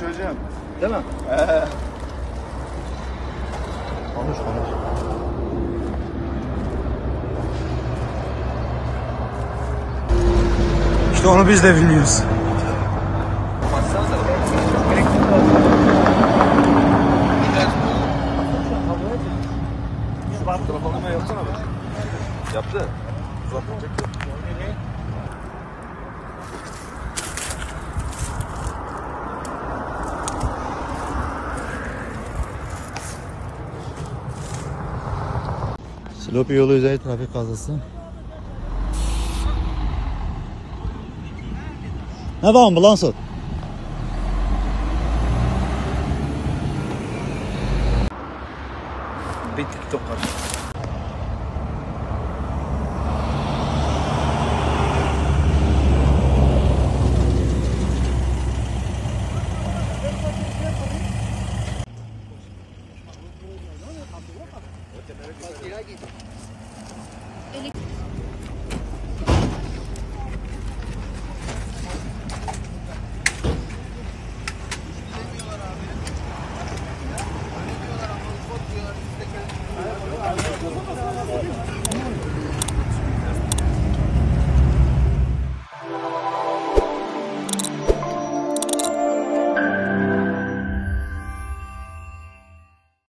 hocam. Değil mi? Konuş. İşte onu biz de bilmiyoruz. Telefonuma yapsana be. Yaptı. Uzaktan çekti. Silopi yolu üzeri trafik kazası. Ne var ambulans ol? Bir TikTok var.